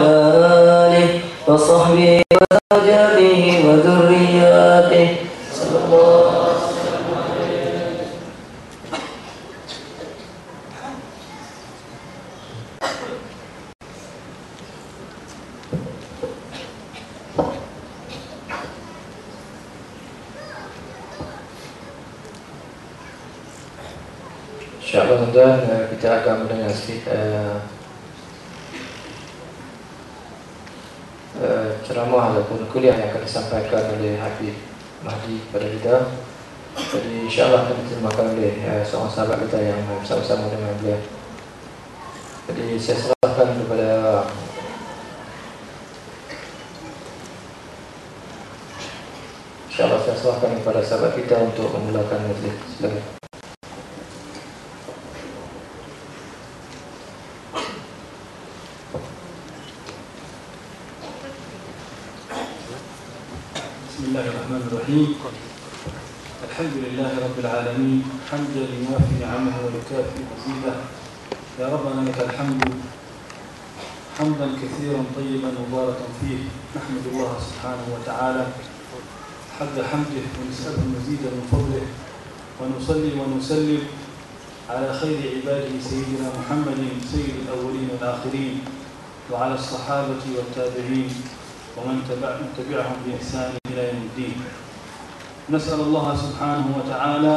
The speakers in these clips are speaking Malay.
آله وصحبه وزوجاته وذرياته صلى الله InsyaAllah tuan-tuan, kita akan mendengar sedikit ceramah ataupun kuliah yang akan disampaikan oleh Habib Mahdi kepada kita. Jadi insyaAllah akan diterjemahkan oleh seorang sahabat kita yang bersama-sama dengan beliau. Jadi saya serahkan kepada InsyaAllah saya serahkan kepada sahabat kita untuk memulakan majlis. Silakan. Bismillahirrahmanirrahim. Alhamdulillah Rabbil Alamin. Hamdan yuwafi ni'amahu wa yukafi mazidah. Ya Rabbana lakal hamdu hamdan katsiran tayyiban mubarakan fihi. Nahmadullah subhanahu wa ta'ala hadda hamdihi wa nas'aluhu mazidan min fadlihi wa nusalli wa nusallim ala khayri ibadihi sayyidina Muhammadin sayyidil awwalin wal akhirin wa ala as-sahabati wat tabi'in ومن تبعهم بإحسان إلى يوم الدين. نسأل الله سبحانه وتعالى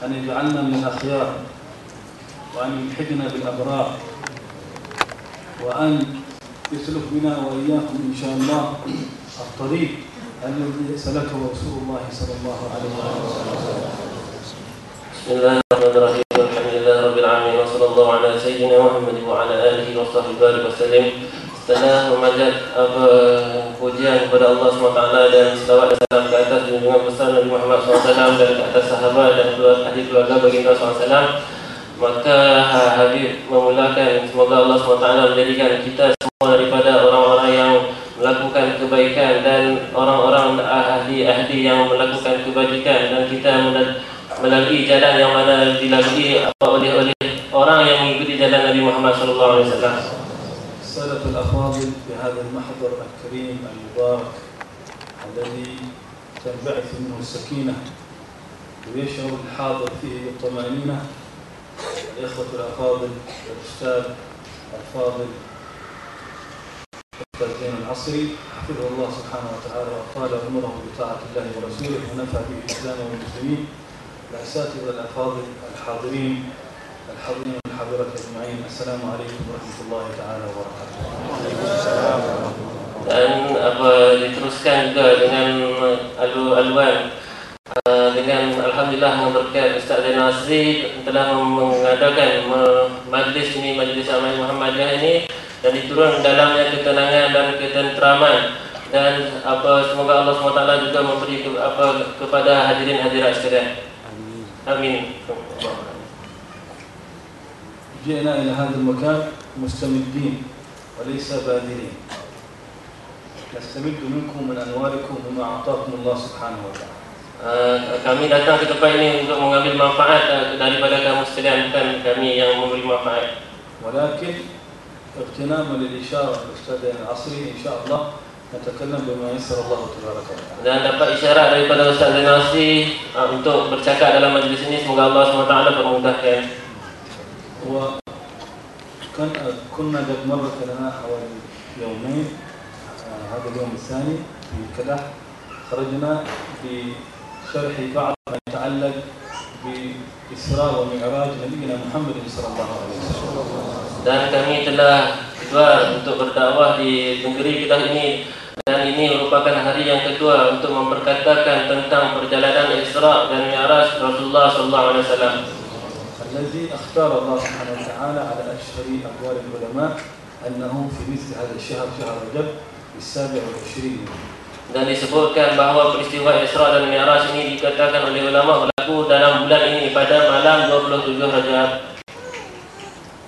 أن يجعلنا من الأخيار وأن يلحقنا بالأبرار وأن يسلك بنا وإياكم إن شاء الله الطريق الذي سلكه رسول الله صلى الله عليه وسلم. بسم الله الرحمن الرحيم. الحمد لله رب العالمين وصلى الله على سيدنا محمد وعلى آله وصحبه وسلم. Setelah memanjat pujian kepada Allah SWT dan selawat dan salam ke atas junjungan besar Nabi Muhammad SAW dan ke atas sahabat dan ahli keluarga baginda SAW, maka Habib memulakan, semoga Allah SWT menjadikan kita semua daripada orang-orang yang melakukan kebaikan dan orang-orang ahli-ahli yang melakukan kebajikan, dan kita melalui jalan yang mana dilalui oleh orang yang mengikuti jalan Nabi Muhammad SAW. السادة الأفاضل في هذا المحضر الكريم المبارك الذي تنبعث منه السكينة ويشعر الحاضر فيه بالطمأنينة، الإخوة الأفاضل الأستاذ الفاضل الأستاذ زين العصري حفظه الله سبحانه وتعالى وأطال عمره بطاعة الله ورسوله ونفع به الإسلام والمسلمين، الأساتذة الأفاضل الحاضرين والحاضرات أجمعين، السلام عليكم ورحمة الله تعالى وبركاته. Dan diteruskan juga dengan alwan dengan alhamdulillah berkat Ustaz Zainal Asri telah mengadakan majlis ini, majlis Amal Muhammadiyah ini, dan diturun dalamnya ketenangan dan ketenteraman, dan semoga Allah SWT juga memberi kepada hadirin hadirat sekalian. Amin. جئنا إلى هذا المكان مستمدين وليس بادرين، نستمد منكم من أنواركم وما أعطاكم الله سبحانه وتعالى. Kami datang ke tempat ini untuk mengambil manfaat daripada kamu sekalian, bukan kami yang memberi manfaat. ولكن اغتناما للإشارة الأستاذ العصري إن شاء الله نتكلم بما يسر الله تبارك وتعالى. Dan dapat isyarat daripada Ustaz Zainal Asri untuk bercakap dalam majlis ini, semoga Allah SWT memudahkan. وكنا قد مرت لنا حوالي يومين، هذا اليوم الثاني في كدح خرجنا بشرح بعض ما يتعلق بإسراء ومعراج نبينا محمد صلى الله عليه وسلم. Dan kami telah keluar untuk berdakwah di negeri kita ini, dan ini merupakan hari yang kedua untuk memperkatakan tentang perjalanan Isra dan Mi'raj Rasulullah SAW. الذي اختار الله سبحانه وتعالى على أشهر أقوال العلماء أنه في مثل هذا الشهر شهر رجب ال27. Dan disebutkan bahawa peristiwa Isra dan Mi'raj ini dikatakan oleh ulama berlaku dalam bulan ini pada malam 27 Rajab.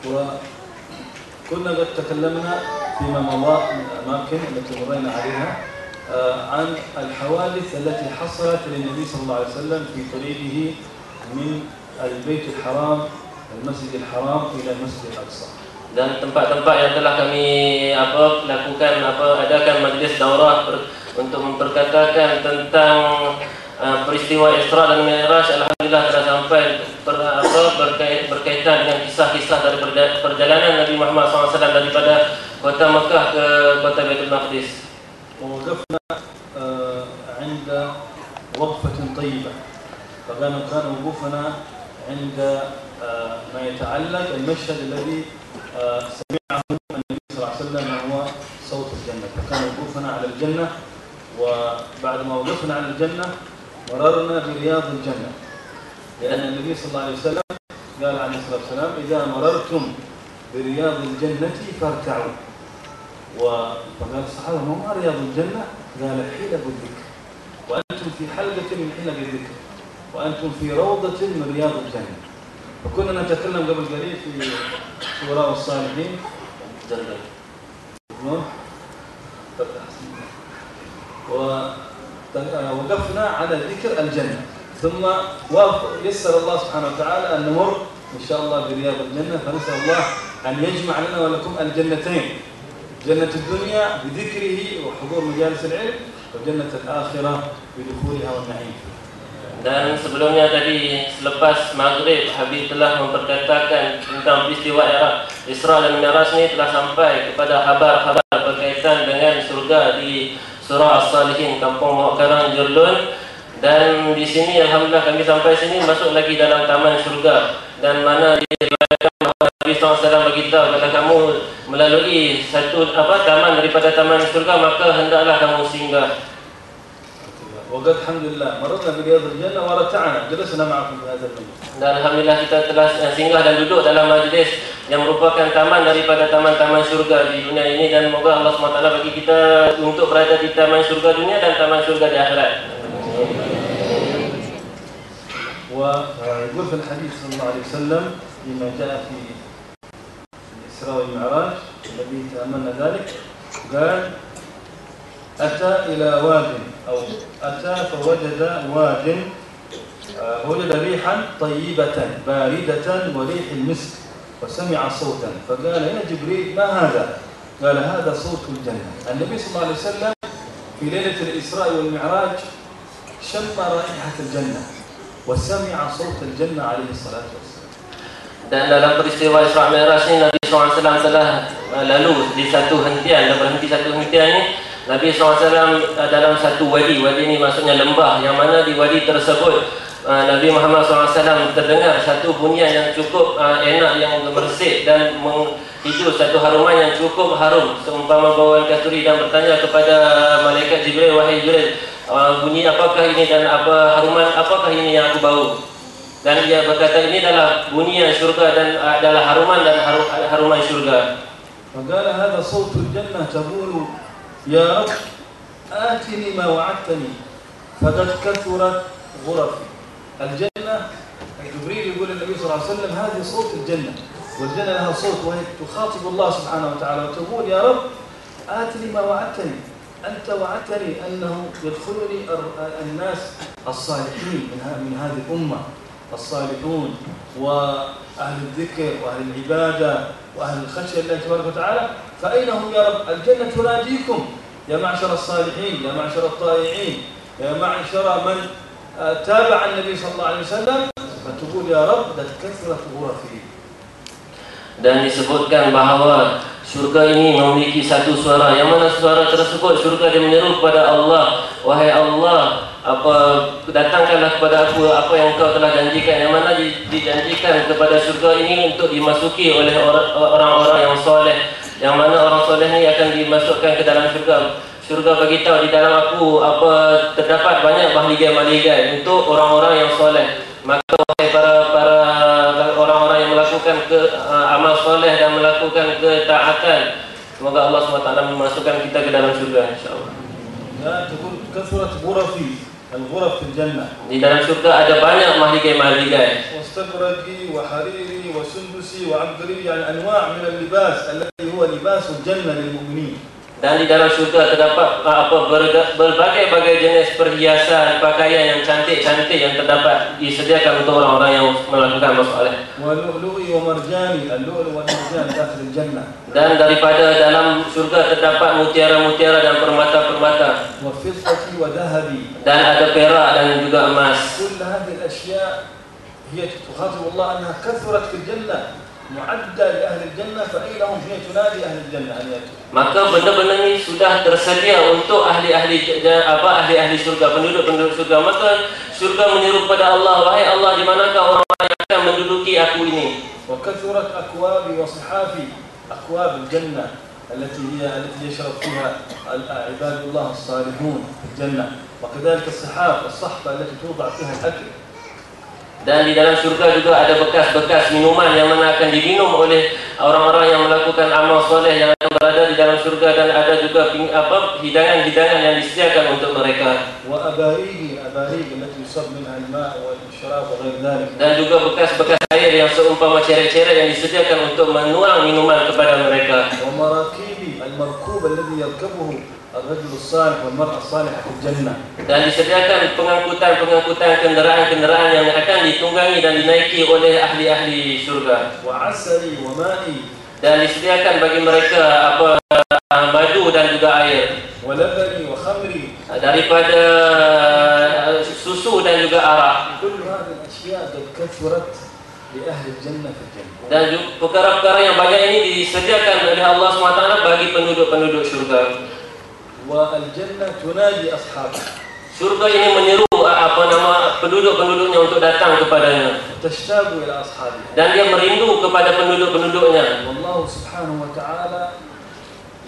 وكنا قد تكلمنا فيما مضى من الأماكن التي مرينا عليها عن الحوادث التي حصلت للنبي صلى الله عليه وسلم في طريقه من البيت الحرام المسجد الحرام إلى المسجد الأقصى. dan tempat-tempat yang telah kami adakan majlis daurah untuk memperkatakan tentang peristiwa Isra dan Mi'raj. Alhamdulillah telah sampai berkaitan dengan kisah-kisah dari perjalanan Nabi Muhammad SAW daripada kota Mekah ke kota Baitul Maqdis. ووقفنا عند وقفة طيبة، كان وقوفنا عند ما يتعلق المشهد الذي سمعه النبي صلى الله عليه وسلم وهو صوت الجنة، فكان وقوفنا على الجنة. وبعد ما وقفنا على الجنة مررنا برياض الجنة، لأن النبي صلى الله عليه وسلم قال عليه الصلاة والسلام: إذا مررتم برياض الجنة فارتعوا. فقال الصحابة: ما رياض الجنة؟ قال: حلق الذكر، وأنتم في حلقة من حلق الذكر، وأنتم في روضة من رياض الجنة. وكنا نتكلم قبل قليل في شوراء الصالحين ووقفنا على ذكر الجنة، ثم يسر الله سبحانه وتعالى أن نمر إن شاء الله برياض الجنة. فنسأل الله أن يجمع لنا ولكم الجنتين، جنة الدنيا بذكره وحضور مجالس العلم، وجنة الآخرة بدخولها والنعيم. Dan sebelumnya tadi selepas maghrib Habib telah memperkatakan tentang peristiwa Isra dan Mi'raj ini telah sampai kepada khabar-khabar berkaitan dengan surga di surah As-Salihin, Kampung Mawak Karang, Jurlun. Dan di sini alhamdulillah kami sampai sini masuk lagi dalam taman surga, dan mana diriwayatkan bahawa Nabi SAW beritahu, kalau kamu melalui satu taman daripada taman surga, maka hendaklah kamu singgah. وقد الحمد لله مررنا برياض الجنة ورتعنا جلسنا معكم في هذا المجلس. Dan alhamdulillah kita telah singgah dan duduk dalam majlis yang merupakan taman daripada taman-taman syurga di dunia ini, dan moga Allah SWT bagi kita untuk berada di taman syurga dunia dan taman syurga di akhirat. ويقول في الحديث صلى الله عليه وسلم فيما جاء في الإسراء والمعراج الذي تأملنا ذلك، قال: أتى إلى واد أو أتى فوجد واد فوجد ريحا طيبة باردة وريح المسك، وسمع صوتا فقال: يا جبريل ما هذا؟ قال: هذا صوت الجنة. النبي صلى الله عليه وسلم في ليلة الإسراء والمعراج شم رائحة الجنة وسمع صوت الجنة عليه الصلاة والسلام. Dan dalam peristiwa Isra Mi'raj ini Nabi SAW telah lalu di satu hentian, dan berhenti satu hentian ini Nabi SAW dalam satu wadi. Wadi ini maksudnya lembah, yang mana di wadi tersebut Nabi Muhammad SAW terdengar satu bunyian yang cukup enak, yang bersih dan menghidu satu haruman yang cukup harum, seumpama bauan kasturi, dan bertanya kepada malaikat Jibril: wahai Jibril, bunyi apakah ini dan haruman apakah ini yang aku bau? Dan dia berkata, ini adalah bunyian syurga dan adalah haruman dan haruman syurga. فقال: هذا صوت الجنة تقول يا رب آتني ما وعدتني فقد كثرت غرفي. الجنة جبريل يقول للنبي صلى الله عليه وسلم: هذه صوت الجنة، والجنة لها صوت وهي تخاطب الله سبحانه وتعالى وتقول: يا رب آتني ما وعدتني، أنت وعدتني أنه يدخلني الناس الصالحين من هذه الأمة، الصالحون وأهل الذكر وأهل العبادة وأهل الخشية لله تبارك وتعالى، فأين هم يا رب؟ الجنة تناديكم يا معشر الصالحين، يا معشر الطائعين، يا معشر من تابع النبي صلى الله عليه وسلم، فتقول يا رب قد كثرت غرفي. Dan disebutkan bahawa syurga ini memiliki satu suara, yang mana suara tersebut syurga dia menyeru kepada Allah: wahai Allah, datangkanlah kepada aku apa yang kau telah janjikan, yang mana dijanjikan kepada syurga ini untuk dimasuki oleh orang-orang yang soleh, yang mana orang soleh ini akan dimasukkan ke dalam syurga. Syurga beritahu, di dalam aku terdapat banyak bahagian-bahagian untuk orang-orang yang soleh. Maka wahai para orang-orang yang melakukan amal soleh dan melakukan ketaatan, semoga Allah SWT memasukkan kita ke dalam syurga, insyaAllah. Ya, كثرت غرفي الغرف في الجنة. Di dalam syurga ada banyak mahligai-mahligai. واستبرقي وحريري وسندسي وعبقري، يعني أنواع من اللباس الذي هو لباس الجنة للمؤمنين. Dan di dalam syurga terdapat berbagai-bagai jenis perhiasan, pakaian yang cantik-cantik yang terdapat disediakan untuk orang-orang yang melakukan amal soleh. ولؤلؤي ومرجاني اللؤلؤ والمرجان داخل الجنة. Dan daripada dalam syurga terdapat mutiara-mutiara dan permata-permata. وفضتي وذهبي. Dan ada perak dan juga emas. كل هذه الأشياء هي تخاطب الله أنها كثرت في الجنة. معدة لأهل الجنة فأين هم هي تنادي أهل الجنة أن يأتوا. Maka benda-benda ini sudah tersedia untuk ahli-ahli surga, penduduk-penduduk surga. Maka surga menyeru kepada Allah, wahai Allah, di manakah orang-orang yang akan menduduki aku ini? وكثرت أكوابي وصحافي أكواب الجنة التي يشرب فيها عباد الله الصالحون في الجنة. وكذلك الصحفة التي توضع فيها الأكل. Dan di dalam surga juga ada bekas-bekas minuman yang mana akan diminum oleh orang-orang yang melakukan amal soleh yang akan berada di dalam surga, dan ada juga hidangan-hidangan yang disediakan untuk mereka. Dan juga bekas-bekas air yang seumpama ceret-ceret yang disediakan untuk menuang minuman kepada mereka. Dan disediakan pengangkutan kenderaan-kenderaan yang akan ditunggangi dan dinaiki oleh ahli-ahli surga. Dan disediakan bagi mereka madu dan juga air. Daripada susu dan juga arak. Dan perkara-perkara yang banyak ini disediakan oleh Allah SWT bagi penduduk-penduduk surga. Surga ini menyeru penduduk-penduduknya untuk datang kepadanya. Dan dia merindu kepada penduduk-penduduknya. والله سبحانه وتعالى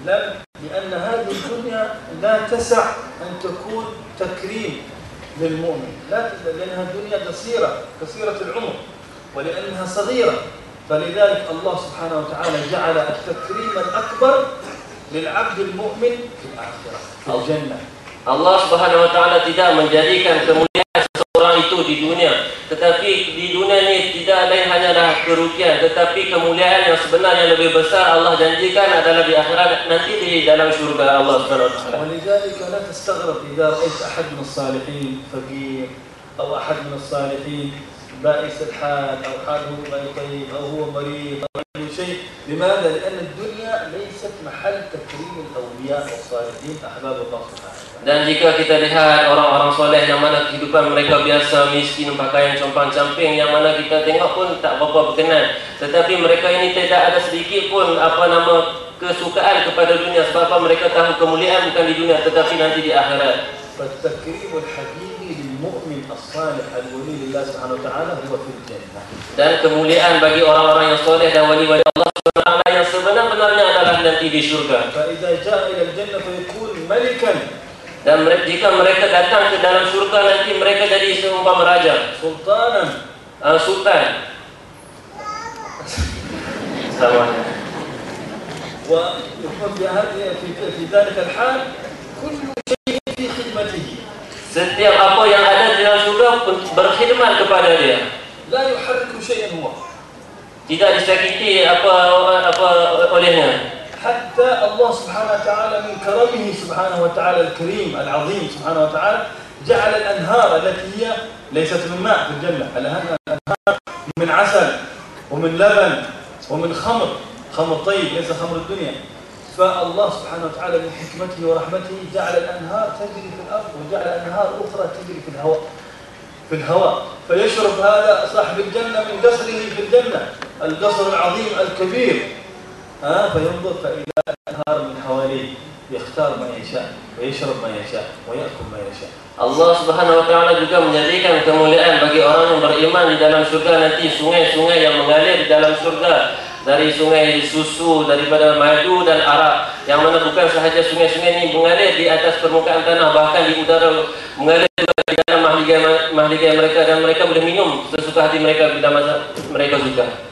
لأن هذه الدنيا لا تسع أن تكون تكريم للمؤمن، لأنها الدنيا قصيرة العمر، ولأنها صغيرة، فلذلك الله سبحانه وتعالى جعل التكريم الأكبر للعبد المؤمن في الآخرة في الجنة. Allah Subhanahu wa taala tidak menjadikan kemuliaan seseorang itu di dunia, tetapi di dunia ini tidak lain hanyalah kerugian, tetapi kemuliaan yang sebenarnya lebih besar Allah janjikan adalah di akhirat nanti di dalam syurga Allah Subhanahu wa taala. ولذلك لا تستغرب إذا رأيت أحد من الصالحين فقير أو أحد من الصالحين بائس الحال أو حاله غير طيب أو هو مريض أو أي شيء. لماذا؟ لأن الدنيا ليست محل تكريم الأولياء والصالحين أحباب الله سبحانه. Dan jika kita lihat orang-orang soleh yang mana kehidupan mereka biasa, miskin, pakaian compang-camping, yang mana kita tengok pun tak berapa berkenan, tetapi mereka ini tidak ada sedikit pun kesukaan kepada dunia, sebab apa? Mereka tahu kemuliaan bukan di dunia tetapi nanti di akhirat. فالتكريم الحقيقي للمؤمن الصالح الولي لله سبحانه وتعالى هو في الجنة. Dan kemuliaan bagi orang-orang yang soleh dan wali-wali Allah Subhanahu wa taala yang sebenar-benarnya adalah nanti di syurga. فإذا جاء إلى الجنة فيكون ملكا. Dan jika mereka datang ke dalam surga nanti mereka jadi seumpama raja, sultan. Sama. ويكون في ذلك الحال كل شيء في خدمته. Setiap apa yang ada di dalam surga berkhidmat kepada dia. لا يحرك شيئا هو. Tidak disakiti apa olehnya. حتى الله سبحانه وتعالى من كرمه سبحانه وتعالى الكريم العظيم سبحانه وتعالى جعل الأنهار التي هي ليست من ماء في الجنة، الأنهار من عسل ومن لبن ومن خمر طيب ليس خمر الدنيا. فالله سبحانه وتعالى من حكمته ورحمته جعل الأنهار تجري في الأرض وجعل أنهار أخرى تجري في الهواء فيشرب هذا صاحب الجنة من قصره في الجنة، القصر العظيم الكبير، فينظر فإلى الأنهار من حواليه يختار ما يشاء ويشرب ما يشاء ويأكل ما يشاء. Allah Subhanahu wa taala juga menjadikan kemuliaan bagi orang yang beriman di dalam surga nanti sungai-sungai yang mengalir di dalam surga, dari sungai susu, daripada madu dan arak, yang mana bukan sahaja sungai-sungai ini mengalir di atas permukaan tanah, bahkan di udara mengalir juga di dalam mahligai mereka, dan mereka boleh minum sesuka hati mereka bila masa mereka suka.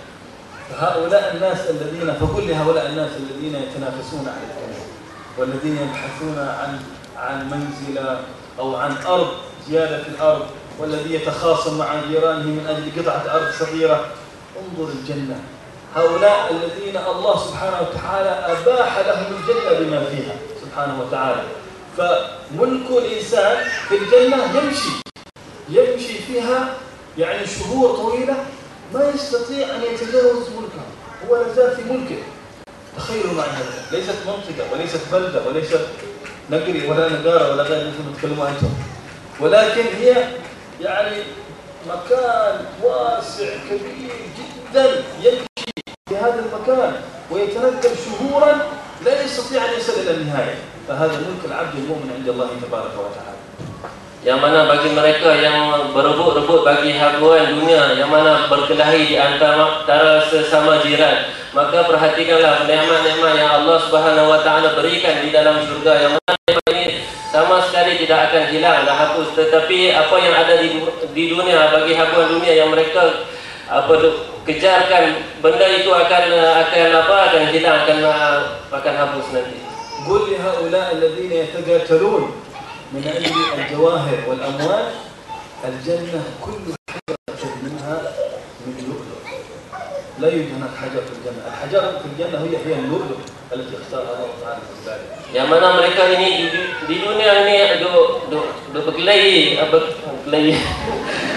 هؤلاء الناس الذين فكل هؤلاء الناس الذين يتنافسون على الدنيا والذين يبحثون عن منزل أو عن أرض زيادة في الأرض، والذي يتخاصم مع جيرانه من أجل قطعة أرض صغيرة، انظر الجنة. هؤلاء الذين الله سبحانه وتعالى أباح لهم الجنة بما فيها سبحانه وتعالى. فملك الإنسان في الجنة يمشي فيها يعني شهور طويلة ما يستطيع أن يتجاوز ملكه، هو لازال في ملكه. تخيلوا معي هذا، ليست منطقة وليست بلدة وليست نقري ولا نقارة ولا غير مثل ما تكلموا أنتم، ولكن هي يعني مكان واسع كبير جدا يمشي في هذا المكان ويتنقل شهورا لا يستطيع أن يصل إلى النهاية. فهذا ملك العبد المؤمن عند الله تبارك وتعالى. Yang mana bagi mereka yang berebut-rebut bagi habuan dunia, yang mana berkelahi di antara sesama jiran, maka perhatikanlah nikmat-nikmat yang Allah Subhanahu wa taala berikan di dalam syurga, yang mana nikmat ini sama sekali tidak akan hilang dan hapus. Tetapi apa yang ada di dunia, bagi habuan dunia yang mereka kejarkan, benda itu akan hilang, akan hapus nanti. قل لهؤلاء الذين يتقاتلون من أجل الجواهر والأموال الجنة كل حجرة منها من لؤلؤ، لا يوجد هناك حجر في الجنة، الحجر في الجنة هي اللؤلؤ التي اختارها الله تعالى في ذلك. Yang mana mereka ini di dunia ini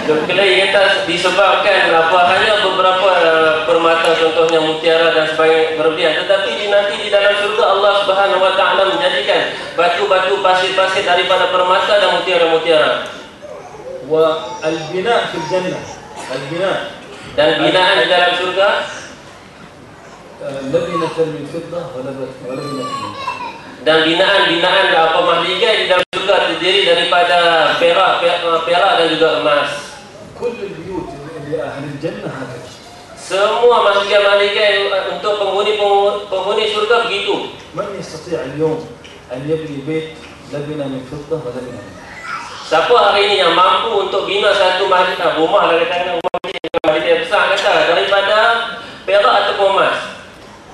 berkelahi kita disebabkan hanya beberapa permata, contohnya mutiara dan sebagainya berlebihan. Tetapi nanti di dalam surga Allah Subhanahu wa taala menjadikan batu-batu, pasir-pasir daripada permata dan mutiara-mutiara. Wa al-bina' fil jannah, al-bina' dan binaan di dalam surga labinatan min fiddah wa labinatan min, dan binaan mahligai di dalam surga terdiri daripada perak dan juga emas. كل البيوت لأهل الجنة هكذا. Semua mahligai untuk penghuni surga begitu. من يستطيع اليوم أن يبني بيت لبنة من فضة ولبنة من ذهب؟ Siapa hari ini yang mampu untuk bina satu rumah lah, katakan mahligai besar kata daripada perak ataupun emas?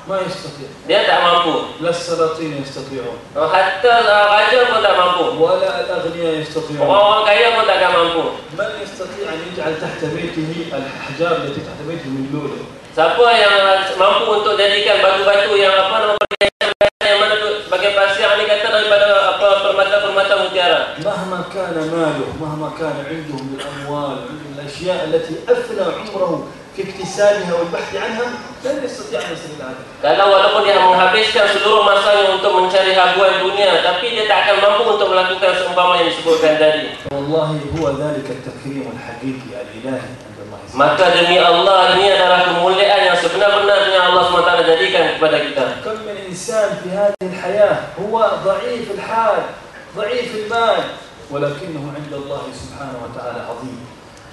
ما يستطيع. Dia tak mampu. لا السلاطين يستطيعون. Hatta raja pun tak mampu. ولا الأغنياء يستطيعون. Orang kaya pun takkan mampu. من يستطيع أن يجعل تحت بيته الأحجار التي تحت بيته من لؤلؤ؟ Siapa yang mampu untuk jadikan batu-batu yang yang mana tu sebagai pasir ni kata daripada permata-permata mutiara. مهما كان ماله، مهما كان عنده من الأموال، من الأشياء التي أفنى عمره في اكتسابها والبحث عنها، لن يستطيع أن يصل إلى هذا. Kalau walaupun dia menghabiskan seluruh masanya untuk mencari habuan dunia, tapi dia tak akan mampu untuk melakukan seumpama yang disebutkan tadi. والله هو ذلك التكريم الحقيقي الإلهي عند الله. Maka demi Allah, ini adalah kemuliaan yang sebenar-benarnya Allah SWT jadikan kepada kita. كم من إنسان في هذه الحياة هو ضعيف الحال، ضعيف المال، ولكنه عند الله سبحانه وتعالى عظيم.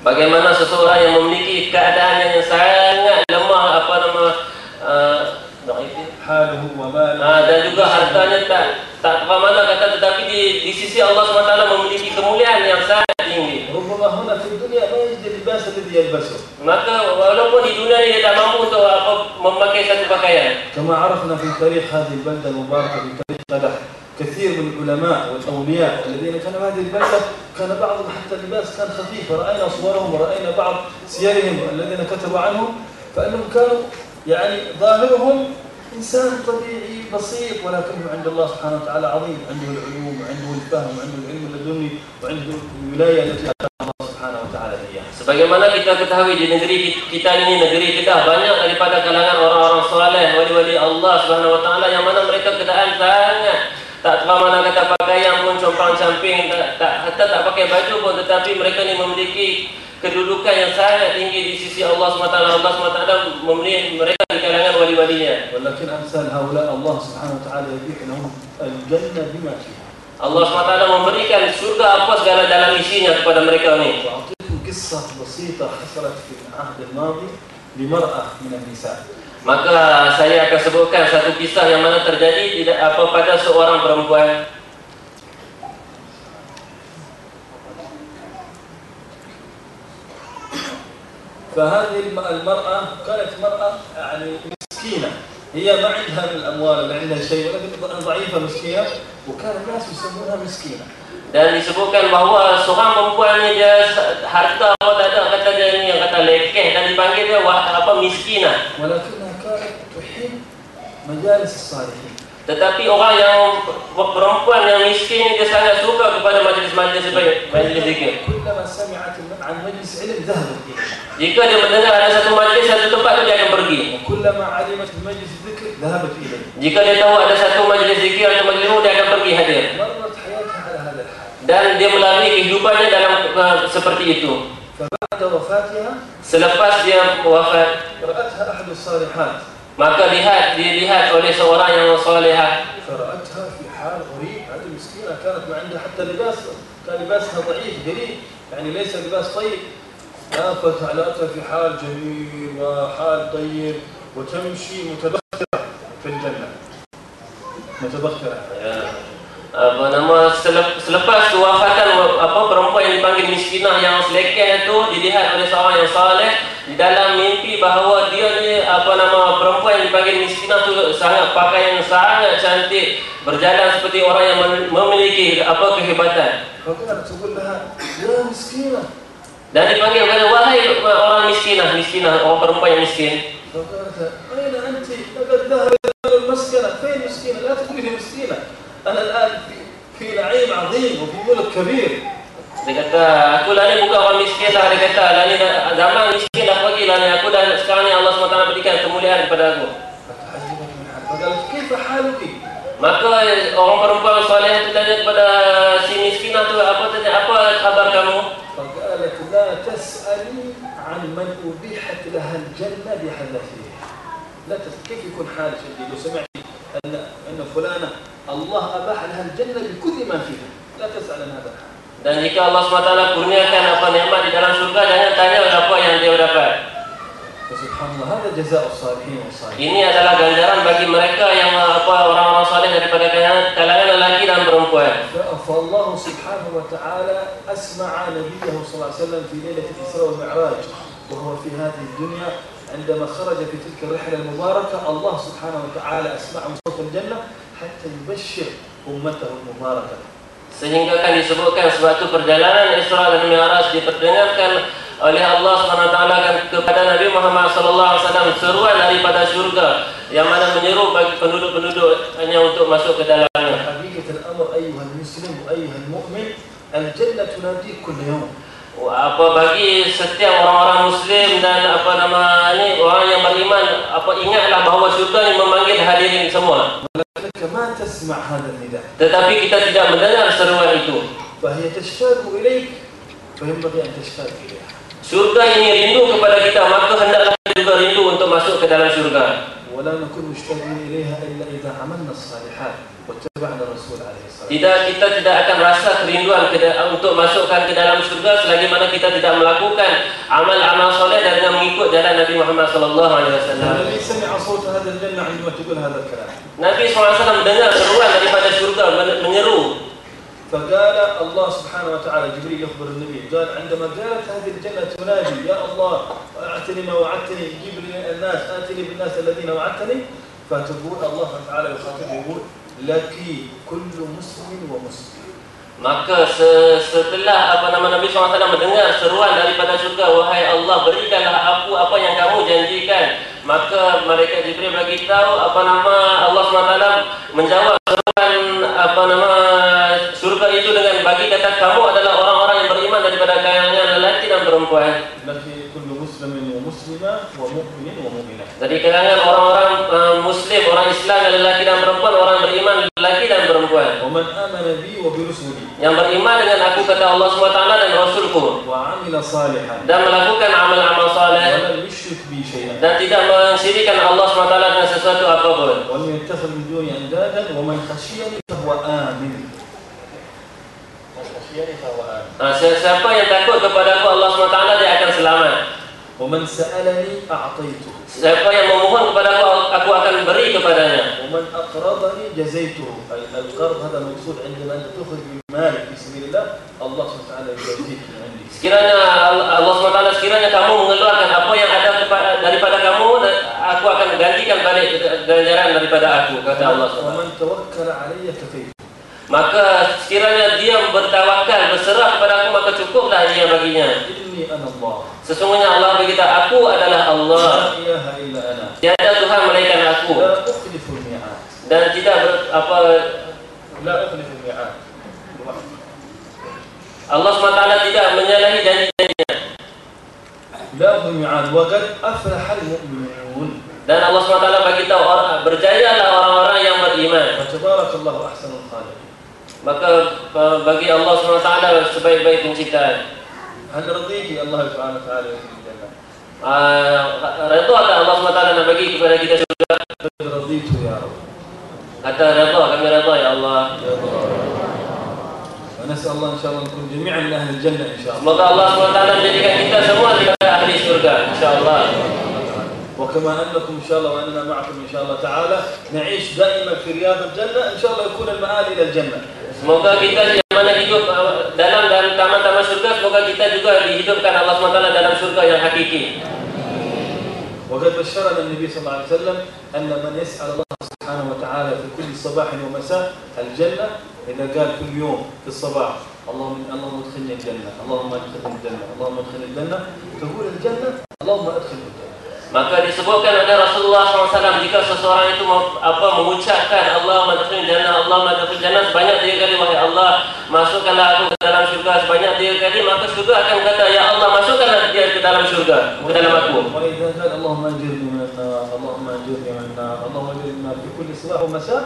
Bagaimana seseorang yang memiliki keadaan yang sangat lemah, حاله وماله, dan juga hartanya tak mana kata, tetapi di sisi Allah SWT memiliki kemuliaan yang sangat tinggi. ربما هنا في الدنيا ما يجد اللباس الذي يلبسه. Maka walaupun di dunia ini dia tak mampu untuk memakai satu pakaian. كما عرفنا في تاريخ هذه البلدة المباركة في تاريخ قدح، كثير من العلماء والأولياء الذين كانوا في هذه البلدة كان بعضهم حتى اللباس كان خفيف، رأينا صورهم ورأينا بعض سيرهم الذين كتبوا عنهم، فإنهم كانوا يعني ظاهرهم إنسان طبيعي بسيط، ولكنه عند الله سبحانه وتعالى عظيم، عنده العلوم وعنده الفهم وعنده العلم اللدني وعنده الولاية التي أعطاها الله سبحانه وتعالى إياها. Sebagaimana kita ketahui di negeri kita ini, negeri Kedah, banyak daripada kalangan orang-orang soleh, wali-wali Allah Subhanahu wa taala, yang mana mereka keadaan sangat tak mana kata pakaian pun compang-camping, hatta tak pakai baju pun, tetapi mereka ni memiliki kedudukan yang sangat tinggi di sisi Allah SWT. Allah SWT memilih mereka di kalangan wali-walinya. ولكن أمثال هؤلاء الله سبحانه وتعالى يبيح لهم الجنة بما فيها. Allah SWT memberikan surga apa segala dalam isinya kepada mereka ni. وأعطيكم قصة بسيطة حصلت في العهد الماضي لمرأة من النساء. Maka saya akan sebutkan satu kisah yang mana terjadi pada seorang perempuan. فهذه المرأة كانت مرأة يعني مسكينة، هي ما عندها من الأموال ولا عندها شيء، ولكن ضعيفة مسكينة، وكان الناس يسمونها مسكينة. Dan disebutkan bahawa seorang perempuan ni dia harta apa tak ada, kata dia ni yang kata lekeh, dan dipanggil dia miskinah. ولكنها كانت تحب مجالس الصالحين. Tetapi orang yang perempuan yang miskin dia sangat suka kepada majlis-majlis sebaik majlis zikir. كلما سمعت عن مجلس علم ذهبت إليه. Jika dia mendengar ada satu majlis, satu tempat tu dia akan pergi. وكلما علمت بمجلس الذكر ذهبت إليه. Jika dia tahu ada satu majlis zikir atau majlis ilmu, dia akan pergi hadir. مرت حياتها على هذا الحال. Dan dia melalui kehidupannya dalam seperti itu. فبعد وفاتها Selepas dia wafat, رأتها أحد الصالحات. maka dilihat oleh seorang yang salihah. فرأتها في حال غريب. هذه مسكينة كانت ما عندها حتى لباس، كان لباسها ضعيف قليل، يعني ليس لباس طيب. رأتها في حال جميل وحال طيب وتمشي متبخترة في الجنة. متبخترة. Selepas kewafatan perempuan yang dipanggil miskinah yang selekeh itu dilihat oleh seorang yang saleh di dalam mimpi bahawa dia ni perempuan yang dipanggil miskinah tu sangat pakaian sangat cantik, berjalan seperti orang yang memiliki kehebatan. فقالت تقول لها يا مسكينة. Dan dipanggil kepada wahai orang miskinah, orang perempuan yang miskin. فقالت أين أنت؟ لقد ذهب إلى المسكنة. فين مسكينة؟ لا تقولي مسكينة. أنا الآن في نعيم عظيم وفي ملك كبير. Dia kata, aku lah ni bukan orang miskin lah. Dia kata, lah ni zaman miskin dah pergi lah ni. Aku dah sekarang ni Allah SWT berikan kemuliaan kepada aku. فقالت كيف حالك؟ Maka orang perempuan soleh itu tanya kepada si miskinah tu, apa khabar kamu? فقالت لا تسألي عن من أبيحت لها الجنة بحذافيرها. لا كيف يكون حالك لو سمعتي أن فلانة الله أباح لها الجنة بكل ما فيها. لا تسأل عن هذا الحال. Dan jika Allah SWT kurniakan nikmat di dalam surga, jangan tanya apa yang dia dapat. فسبحان الله هذا جزاء الصالحين والصالحين. Ini adalah ganjaran bagi mereka yang orang-orang saleh daripada kalangan lelaki dan perempuan. فالله سبحانه وتعالى أسمع نبيه صلى الله عليه وسلم في ليلة الإسراء والمعراج وهو في هذه الدنيا عندما خرج في تلك الرحلة المباركة. الله سبحانه وتعالى أسمعه صوت الجنة حتى يبشر أمته المباركة. Sehingga kan disebutkan suatu perjalanan Isra dan Mi'raj diperdengarkan oleh Allah SWT kan kepada Nabi Muhammad SAW seruan daripada syurga yang mana menyeru bagi penduduk-penduduknya untuk masuk ke dalamnya. حقيقة الأمر أيها المسلم وأيها المؤمن الجنة تناديك كل يوم. Bagi setiap orang-orang Muslim dan orang yang beriman, ingatlah bahawa syurga ini memanggil hadirin semua. ما تسمع هذا النداء. Tetapi kita tidak mendengar seruan itu. فهي تشتاق إليك فينبغي أن تشتاق إليها. Syurga ini rindu kepada kita, maka hendaklah kita juga rindu untuk masuk ke dalam syurga. ولا نكون مشتاقين إليها إلا إذا عملنا الصالحات واتبعنا الرسول عليه الصلاة والسلام. Kita tidak akan rasa kerinduan untuk masukkan ke dalam syurga selagi mana kita tidak melakukan amal-amal soleh dan dengan mengikut jalan Nabi Muhammad SAW. الذي سمع صوت هذا الجنة عندما تقول هذا الكلام. Nabi SAW mendengar seruan daripada syurga menyeru. فقال الله سبحانه وتعالى جبريل يخبر النبي قال عندما قالت هذه الجنة تنادي يا الله أعتني ما وعدتني جيب لي الناس آتني بالناس الذين وعدتني. فتقول الله تعالى يخاطب يقول لك كل مسلم ومسلم. Maka setelah Nabi SAW mendengar seruan daripada syurga, wahai Allah, berikanlah aku apa yang kamu janjikan. Maka mereka Jibril bagi tahu Allah SWT menjawab seruan syurga itu dengan bagi kata kamu adalah orang-orang yang beriman daripada kalangan lelaki dan perempuan. Dari kalangan orang-orang Muslim, orang Islam dan lelaki dan perempuan, orang beriman lelaki dan perempuan. Yang beriman dengan aku kata Allah SWT dan Rasulku. Dan melakukan amal-amal saleh. Dan tidak mensyirikkan Allah SWT dengan sesuatu apapun. Siapa yang takut kepada aku Allah SWT dia akan selamat. ومن سألني أعطيته. Siapa yang memohon kepada aku akan beri kepadanya. ومن أقرضني جزيته. القرض هذا مقصود عندما أنت تخرج من مالك في سبيل الله الله سبحانه وتعالى يجازيك من عندي. Sekiranya Allah SWT sekiranya kamu mengeluarkan apa yang ada daripada kamu, aku akan gantikan balik ganjaran daripada aku, kata Allah SWT. ومن توكل علي كفيت. Maka sekiranya dia bertawakal, berserah kepada aku, maka cukuplah dia baginya. Inni ana Allah. Sesungguhnya Allah berkata, aku adalah Allah. La ilaha illa ana. Tiada Tuhan melainkan aku. La ukhliful mi'ad. dan tidak لا أخلف الميعاد. Allah SWT tidak menyalahi janji-janjinya. لا أخلف الميعاد وقد أفلح المؤمنون. Dan Allah SWT bagi tahu berjayalah orang-orang yang beriman. فتبارك الله أحسن الخالقين. Maka bagi Allah SWT sebaik-baik penciptaan. هل رضيت الله سبحانه وتعالى في الجنة؟ Redha tak Allah SWT nak bagi kepada kita syurga? رضيت يا رب. Kata redha, kami redha ya Allah. ونسأل الله إن شاء الله نكون جميعا من أهل الجنة إن شاء الله. Semoga Allah SWT menjadikan kita semua daripada ahli syurga, insyaAllah. وكما أنكم إن شاء الله وأننا معكم إن شاء الله تعالى نعيش دائما في رياض الجنة إن شاء الله يكون المآل إلى الجنة. Semoga kita yang mana hidup dalam dan taman-taman surga, semoga kita juga dihidupkan Allah SWT dalam surga yang hakiki. وقد بشرنا النبي صلى الله عليه وسلم أن من يسأل الله سبحانه وتعالى في كل صباح ومساء الجنة إذا قال كل يوم في الصباح اللهم ادخلني الجنة، اللهم ادخلني الجنة، اللهم ادخلني الجنة، تقول الجنة اللهم ادخلني الجنة. Maka disebutkan oleh Rasulullah SAW, jika seseorang itu mengucapkan Allahumma adkhilni jannah, Allahumma adkhilni jannah sebanyak 3 kali, wahai Allah, masukkanlah aku ke dalam syurga sebanyak 3 kali, maka syurga akan kata, ya Allah, masukkanlah dia ke dalam syurga, ke dalam aku. وإذا قال اللهم أجرني من النار، اللهم أجرني من النار، اللهم أجرني من النار في كل صباح ومساء،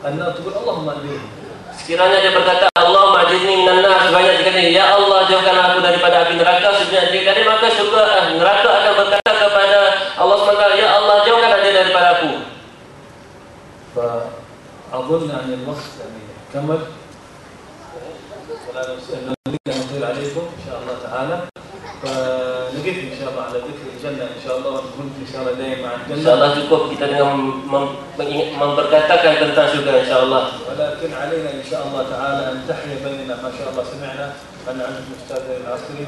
النار تقول اللهم أجرني. Sekiranya dia berkata Allahumma ajirni minan nar sebanyak 3 kali, ya Allah, jauhkanlah aku daripada api neraka sebanyak 3 kali, maka syurga neraka akan berkata kepada Allah SWT, ya Allah, jauhkanlah dia daripada aku. فأظن أن الوقت كمل ولا نريد أن نطيل عليكم إن شاء الله تعالى، فنقف إن شاء الله على ذكر الجنة إن شاء الله ونكون إن شاء الله دائما مع الجنة. InsyaAllah cukup kita dengan memperkatakan tentang syurga, insyaAllah. ولكن علينا إن شاء الله تعالى أن تحيا بيننا. ما شاء الله سمعنا أن عندكم أستاذ العصري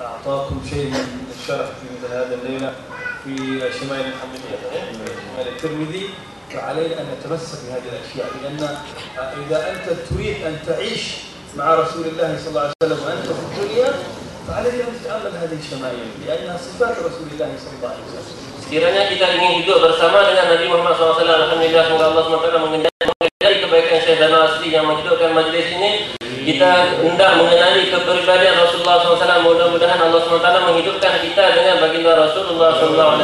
أعطاكم شيء من الشرف في مثل هذه الليلة في شمال المحمدية، شمال الترمذي، فعلينا أن نتمسك بهذه الأشياء، لأن إذا أنت تريد أن تعيش مع رسول الله صلى الله عليه وسلم وأنت في الدنيا فعليك أن تتأمل هذه الشمائل لأنها صفات رسول الله صلى الله عليه وسلم. Sekiranya kita ingin hidup bersama dengan Nabi Muhammad SAW, alhamdulillah, semoga Allah SWT mengendali kebaikan Syekh Dana Asri yang menghidupkan majlis ini. Kita hendak mengenali kepribadian Rasulullah SAW. Mudah-mudahan Allah SWT menghidupkan kita dengan baginda Rasulullah SAW.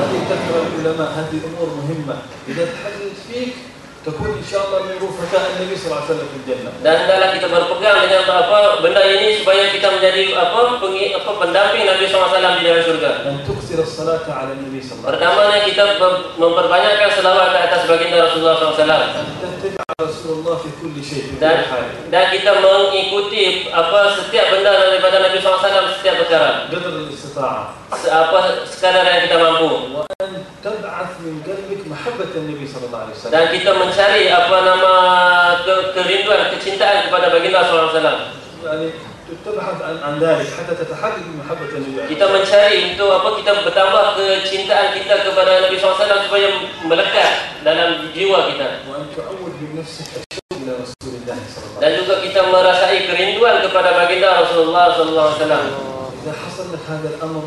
هذه تذكر العلماء، هذه أمور مهمة إذا تحدث فيك تكون إن شاء الله من رفقاء النبي صلى الله عليه وسلم في الجنة. Dan hendaklah kita berpegang dengan benda ini supaya kita menjadi pendamping Nabi SAW di dalam surga. أن تكثر الصلاة على النبي صلى الله عليه وسلم. Pertamanya kita memperbanyakkan selawat ke atas baginda Rasulullah SAW. أن تتبع رسول الله في كل شيء في كل حال. Dan kita mengikuti setiap benda daripada Nabi SAW setiap perkara. قدر الاستطاعة. Sekadar yang kita mampu. وأن تبعث من قلبك محبة النبي صلى الله عليه وسلم. Dan kita mencari kerinduan, kecintaan kepada baginda SAW. يعني تبحث عن ذلك حتى تتحقق بمحبة النبي. Kita mencari untuk kita bertambah kecintaan kita kepada Nabi SAW supaya melekat dalam jiwa kita. وأن تعود بنفسك الشوق إلى رسول الله صلى الله عليه وسلم. Dan juga kita merasai kerinduan kepada baginda Rasulullah SAW. إذا حصل لك هذا الأمر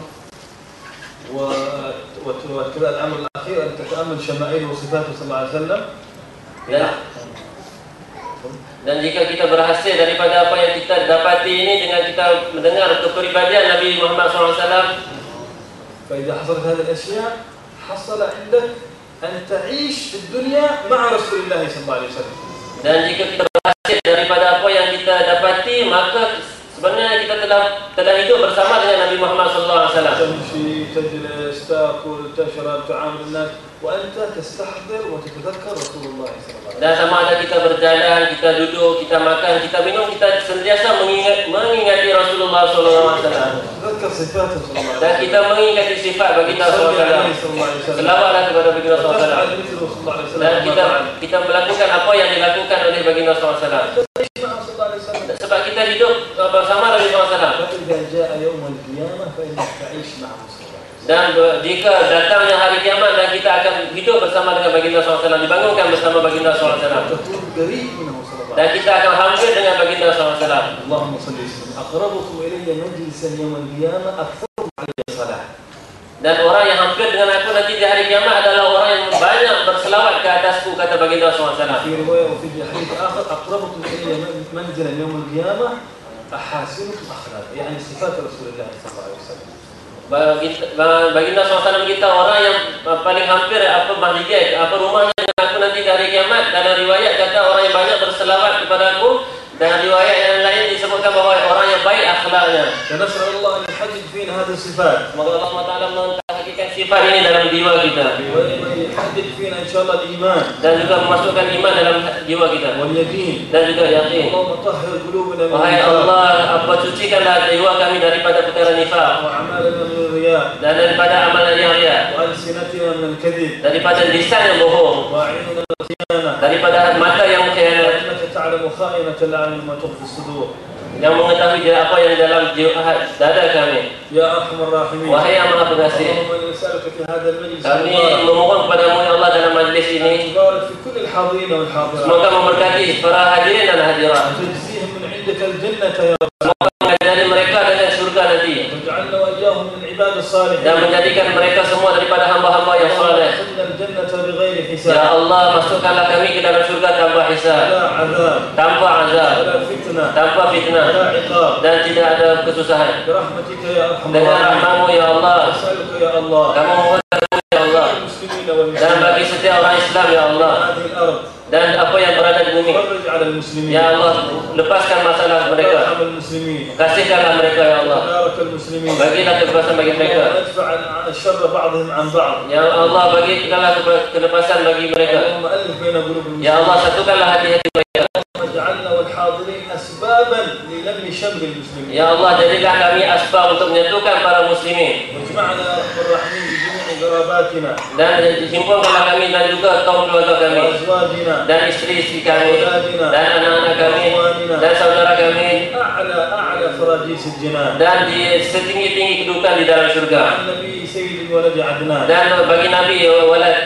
وكذا الأمر الأخير أن تتأمل شمائله وصفاته صلى الله عليه وسلم. Dan jika kita berhasil daripada apa yang kita dapati ini dengan kita mendengar kepribadian Nabi Muhammad SAW, فإذا حصلت هذه الأشياء حصل عندك أن تعيش في الدنيا مع رسول الله صلى الله عليه وسلم. Dan jika kita berhasil daripada apa yang kita dapati, maka sebenarnya kita telah hidup bersama dengan Nabi Muhammad SAW. تمشي تجلس تأكل تشرب تعامل الناس وأنت تستحضر وتتذكر رسول الله صلى الله عليه وسلم. Dan sama ada kita berjalan, kita duduk, kita makan, kita minum, kita sentiasa mengingati Rasulullah SAW. تتذكر صفاته صلى الله عليه وسلم. Dan kita mengingati sifat baginda SAW. Selawatlah kepada baginda SAW. Dan kita melakukan apa yang dilakukan oleh baginda SAW. Sebab kita hidup bersama Nabi SAW. فإذا جاء يوم القيامة فإنك تعيش معه. Dan jika datangnya hari kiamat dan kita akan hidup bersama dengan baginda SAW, dibangunkan bersama baginda SAW, dan kita akan hampir dengan baginda SAW. Allahumma salli sallam. Aqrabukum ilayya majlisan yawm al-qiyamah aktsaruhum 'alayya salah. Dan orang yang hampir dengan aku nanti di hari kiamat adalah orang yang banyak berselawat berselawat ke atasku, kata baginda SAW. في رواية وفي حديث آخر أقربكم إلي منزلا يوم القيامة أحاسنكم أخلاقا، يعني صفات رسول الله صلى الله عليه وسلم. Baginda SAW kita orang yang paling hampir apa rumahnya aku nanti dari kiamat. Dalam riwayat kata orang yang banyak berselawat kepada aku, dan riwayat yang lain disebutkan bahawa orang yang baik akhlaknya. فنسأل الله أن يحدد فينا هذه الصفات. Semoga Allah SWT mentahqiqkan sifat ini dalam jiwa kita. ويحدد فينا إن شاء الله الإيمان. Dan juga memasukkan iman dalam jiwa kita. واليقين. Dan juga yakin. اللهم طهر قلوبنا من Wahai Allah, apa sucikanlah jiwa kami daripada perkara nifaq, وأعمالنا من الرياء. dan daripada amalan yang riya, وألسنتنا من الكذب. daripada lisan yang bohong, وأعيننا من الخيانة. daripada mata yang mengkhianat, وإنك تعلم خائنة الأعين ما تخفي الصدور. yang mengetahui apa yang dalam dada kami. يا أرحم الراحمين. Wahai yang Maha Pengasih, اللهم إنا نسألك في هذا المجلس kami memohon kepadamu ya Allah dalam majlis ini, تبارك في كل الحاضرين والحاضرات. semoga memberkati para hadirin dan hadirat. تجزيهم من عندك الجنة يا رب. Semoga mengajari mereka dengan surga nanti, واجعلنا وإياهم من العباد الصالحين. dan menjadikan mereka semua daripada hamba-hamba yang saleh. وادخلنا الجنة بغير حساب. Ya Allah, masukkanlah kami ke dalam surga tanpa hisab, ولا عذاب tanpa azab, ولا فتنة tanpa fitnah, ولا عقاب. dan tidak ada kesusahan. برحمتك يا أرحم Dengan الراحمين. rahmat-Mu ya Allah, أسألك يا الله kami mohon kepadamu ya Allah, المسلمين dan والمسلمين bagi setiap orang Islam ya Allah, هذه الأرض dan apa yang berada di bumi, فرج على المسلمين. ya Allah, lepaskan masalah mereka, ارحم المسلمين. kasihkanlah mereka ya Allah, بارك المسلمين. bagilah kebebasan bagi mereka. وادفع الشر بعضهم عن بعض. Ya Allah, bagikanlah kelepasan bagi mereka. اللهم ألف بين قلوب المسلمين. Ya Allah, satukanlah hati-hati mereka. واجعلنا والحاضرين أسبابا للم شمل المسلمين. Ya Allah, jadilah kami asbab untuk menyatukan para muslimin, واجمعنا يا رب الرحمن بجميع قراباتنا dan himpunkanlah kami dan juga kaum keluarga kami, وأزواجنا dan istri-istri kami, dan anak-anak kami, dan saudara kami, أعلى فراجيس الجنان. dan di setinggi-tinggi kedudukan di dalam surga. عن النبي سيد ولد عدنان. Dan bagi Nabi walad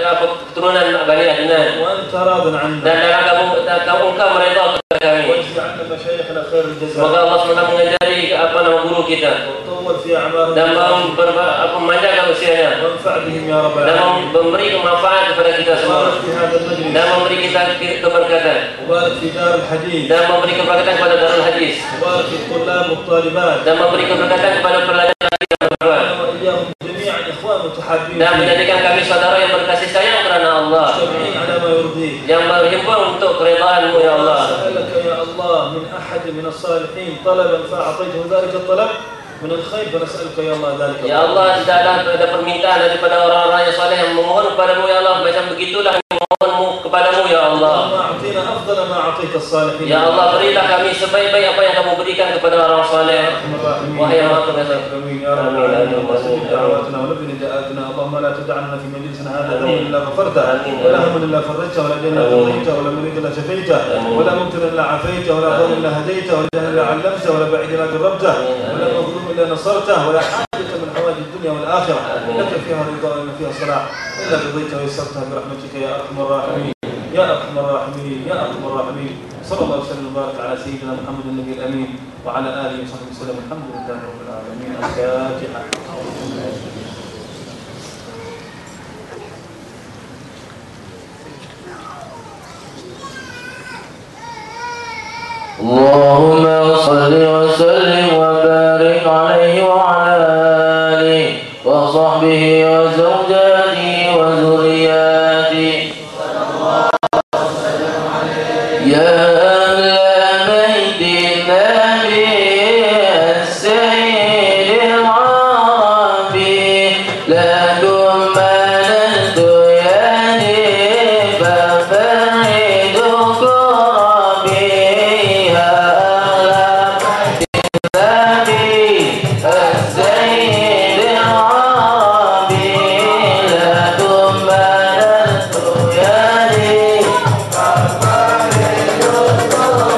keturunan Bani Adnan, وأنت راض عنا. dan dalam kamu engkau meredha kepada kami. واجزي عنا مشايخنا خير الجزاء. Semoga Allah SWT mengajari guru kita, وطول في أعمارهم. dan memanjangkan usianya, وانفع بهم يا رب dan العالمين. memberi manfaat kepada kita semua, وبارك في هذا المجلس. dan memberi kita keberkatan, وبارك في دار الحديث. dan memberi keberkatan kepada Darul Hadis, وبارك في الطلاب والطالبات. dan memberi keberkatan kepada pelajar dan perempuan, وإياهم جميعا إخوان متحابين. dan menjadikan kami saudara yang berkasih sayang kerana Allah, مجتمعين على ما يرضيك. yang berhimpun untuk keridhaan-Mu ya Allah. سألك يا الله من أحد من الصالحين طلبا فأعطيته ذلك الطلب من الخير فنسألك يا الله ذلك. Ya Allah, tidaklah ada permintaan daripada orang-orang yang saleh yang memohon kepadamu ya Allah, macam begitulah memohonmu kepadamu ya Allah. اللهم أعطينا أفضل ما أعطيت الصالحين. Ya Allah, berilah kami sebaik-baik apa yang kamu berikan kepada orang saleh. Wahai yang Maha Pengasih. يا رب العالمين واستجب دعواتنا ولبي نداءاتنا. اللهم لا تدعنا في مجلسنا هذا ذنبا الا غفرته ولا هم الا فرجته ولا دين الا قضيته ولا مريض الا شفيته ولا مبتلا الا عافيته ولا ضال الا هديته ولا جهل الا علمته ولا بعيد الا جربته ولا مظلوم الا نصرته ولا حاجه من حوائج الدنيا والاخره لك فيها رضا وما فيها صلاح الا قضيتها ويسرتها برحمتك يا ارحم الراحمين. يا ارحم الراحمين يا ارحم الراحمين. صلى الله وسلم وبارك على سيدنا محمد النبي الامين وعلى اله وصحبه وسلم. الحمد لله رب العالمين. الفاتحه. اللهم صل وسلم وبارك عليه وعلى آله وصحبه وزوجاته وذرياته. يا أهل بيت النبي السيد العربي لكم مللت يدي ففرد كربي. يا أهل بيت النبي السيد العربي لكم مللت يدي ففرد كربي.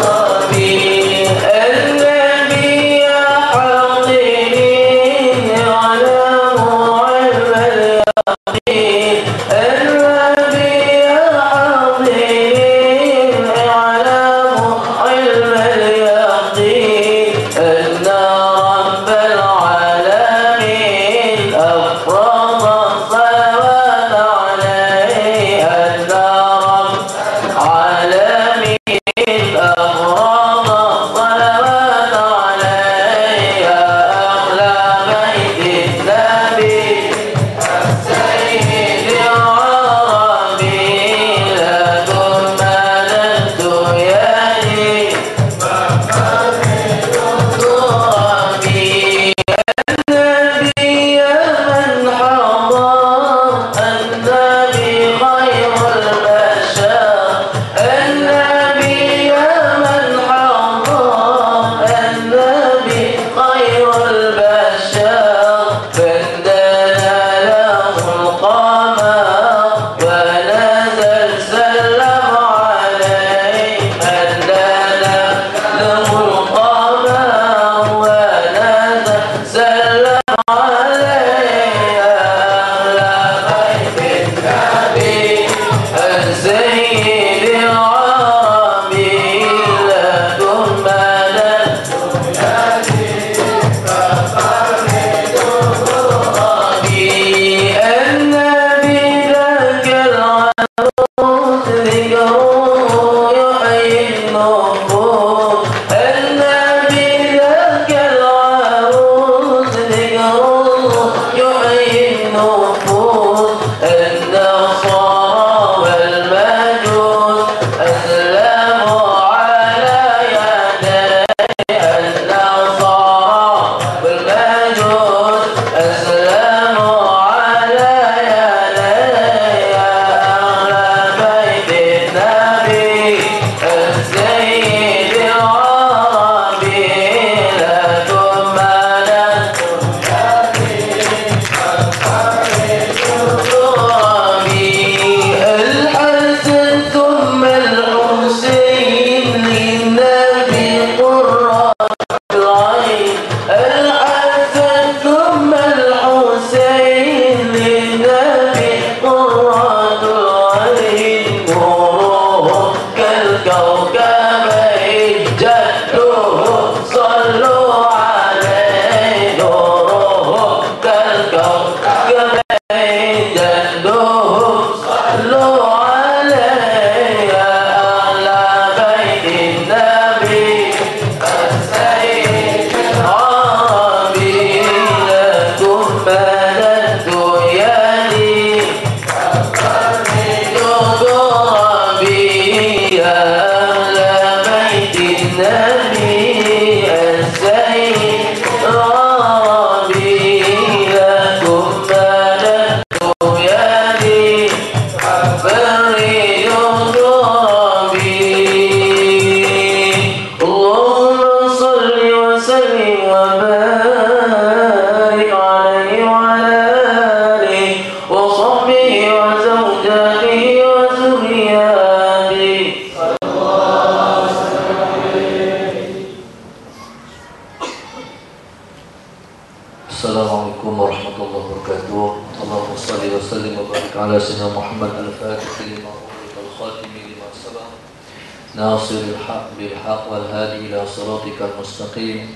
ناصر الحق بالحق والهادي إلى صراطك المستقيم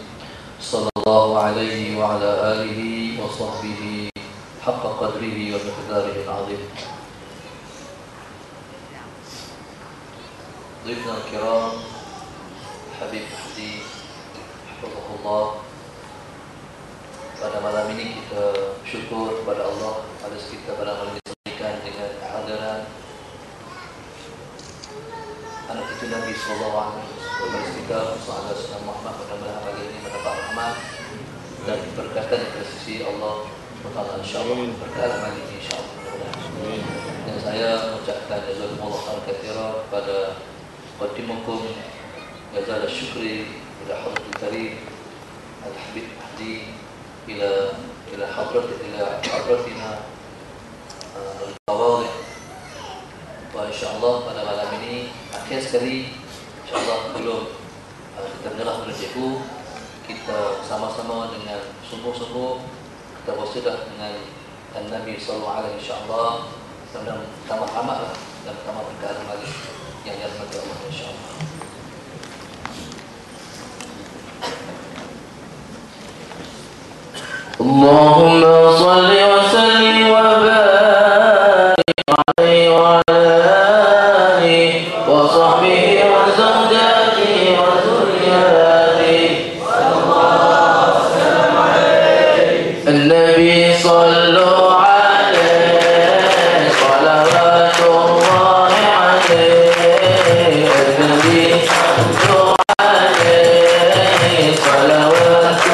صلى الله عليه وعلى آله وصحبه حق قدره ومقداره العظيم. ضيفنا الكرام Habib Mahdi Hafizahullah, pada malam ini kita bersyukur kepada Allah pada kita pada malam ini diberikan dengan kehadiran anak cucu Nabi sallallahu alaihi wasallam kita Rasulullah Muhammad. Mudah-mudahan pagi ini mendapat rahmat dan berkatan dari sisi Allah Taala, insyaallah berkah malam ini insyaallah. Dan saya mengucapkan jazakumullah khairan katsiran pada qaddimukum jazal syukri ila hadratil karim Al-Habib Mahdi ila hadratina al-fawadih. Wa insyaallah pada malam ini akhir sekali insyaallah belum kita menyerah menuju kita sama-sama dengan sungguh-sungguh kita bersedekah dengan Nabi sallallahu alaihi insyaallah dan tamat-tamatlah dan tamat berkah lagi yang dirahmati Allah insyaallah. Allahumma salli wa sallim wa barik alaihi wa ala alihi wa sahbihi wa zawjatihi wa dhurriyyatihi sallallahu alaihi an-nabi sallu alaihi salawatullahi alaihi an-nabi sallu alaihi salawatullahi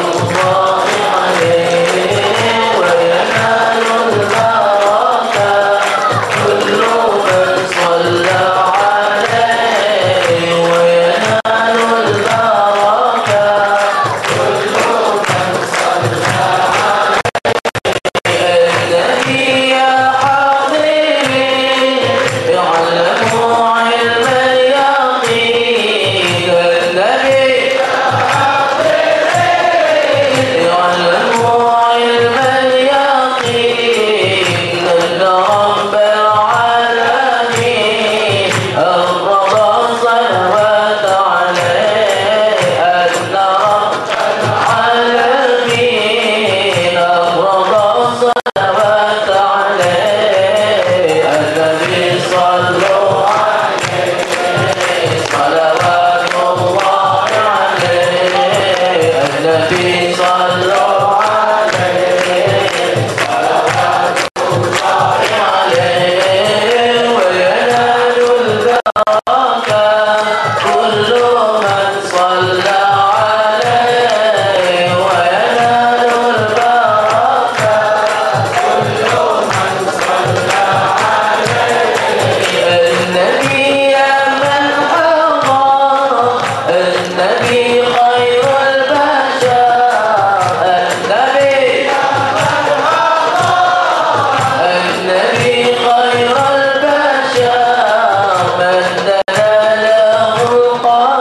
خير البشر من دنا له القمر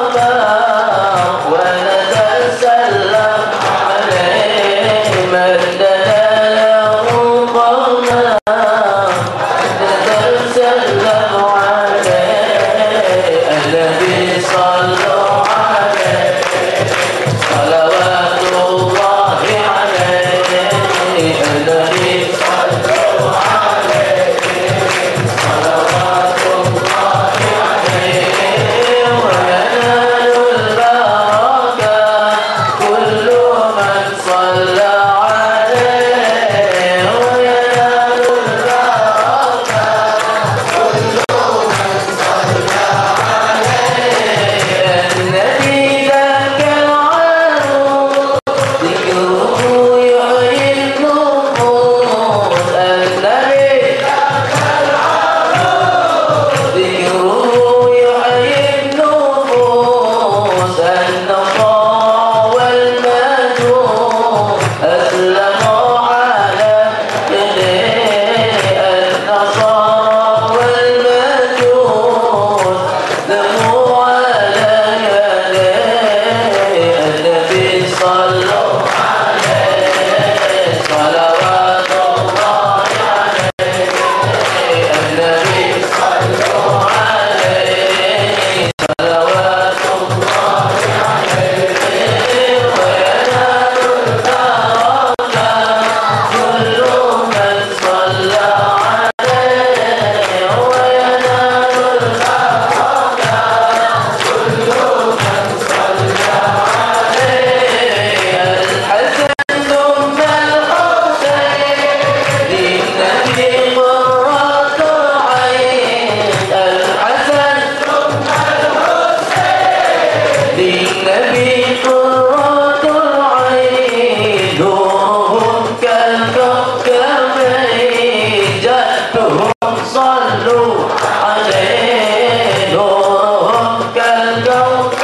صلوا عليه نورهم كالكوكب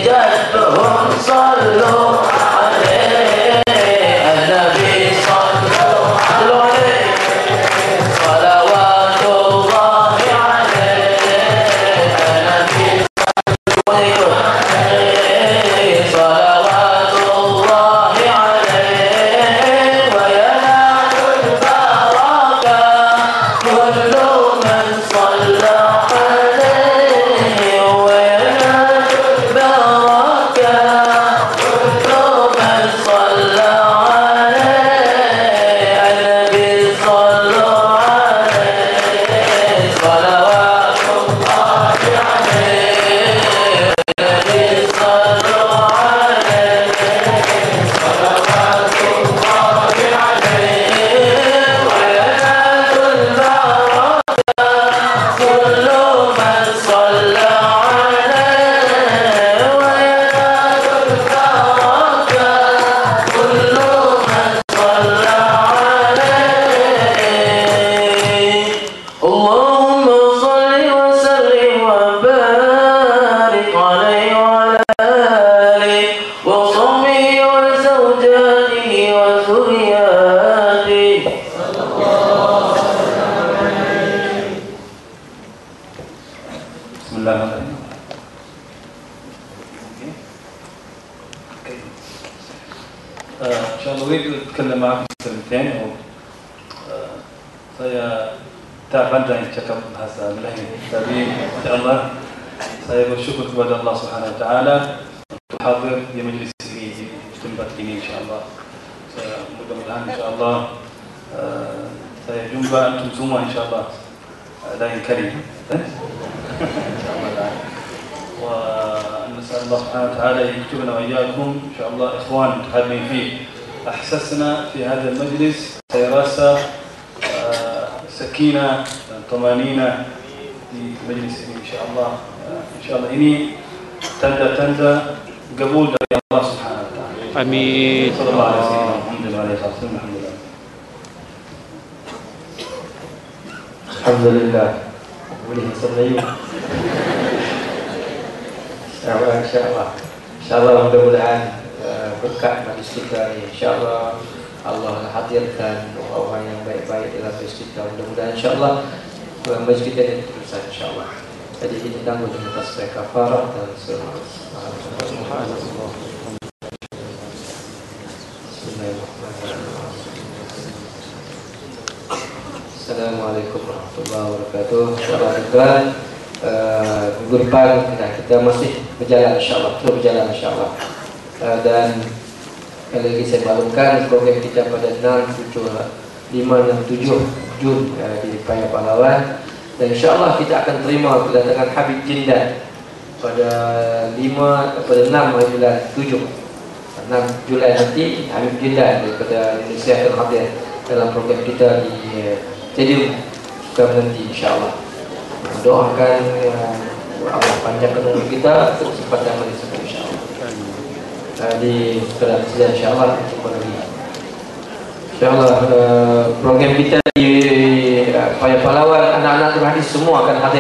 جدهم صلوا عليه النبي صلوا عليه صلوات الله عليه النبي صلوا عليه صلوات الله عليه وينال البركة كل من صلى عليه وينال البركة كل من صلى عليه النبي صلوا عليه صلوات الله عليه النبي صلوا عليه صلوات الله عليه وينال البركة كل من صلى عليه وينال البركة كل من صلى عليه اللهم صل وسلم وبارك عليه وعلى آله وصحبه وزوجاته وذرياته بسم الله الرحمن الرحيم. إن شاء الله أريد أتكلم معكم كلمتين saya tak pandai cakap bahasa Melayu, tapi insyaAllah saya bersyukur kepada Allah Subhanahu Wa Taala untuk hadir di majlis ini, di tempat ini insyaAllah. Mudah-mudahan insyaAllah saya jumpa antum semua insyaAllah lain kali. ونسأل الله سبحانه وتعالى أن يكتبنا وإياكم إن شاء الله إخوان متحابين فيه. أحسسنا في هذا المجلس سيراسة سكينة طمأنينة في مجلس إن شاء الله. إن شاء الله ini tanda-tanda قبول dari Allah Subhanahu Wa Taala. Amin. Sallallahu alaihi wasallam. Alhamdulillah. Alhamdulillah. Boleh bahasa Melayu. InsyaAllah. InsyaAllah mudah-mudahan berkat majlis kita ni, InsyaAllah Allah hadirkan orang-orang yang baik-baik dalam majlis kita. Mudah-mudahan InsyaAllah majlis kita ini terusan InsyaAllah. Jadi kita tangguh dengan tasbih kafarah dan surah. Assalamualaikum warahmatullahi wabarakatuh. InsyaAllah minggu depan kita masih berjalan insyaAllah, terus berjalan insyaAllah. Dan sekali lagi saya maklumkan program kita pada 6, 7, 5 dan 7 Jun di Paya Pahlawan. Dan insyaAllah kita akan terima kedatangan Habib Jindan pada 6 hari bulan 7, 6 Julai nanti. Habib Jindan daripada Indonesia akan hadir dalam program kita di Stadium Suka nanti insyaAllah. Doakan Allah panjangkan umur kita untuk kesempatan majlis ini insyaAllah. Di setelah sejak insyaAllah jumpa lagi. InsyaAllah program kita di Paya Pahlawan, anak-anak terhadis semua akan hadir.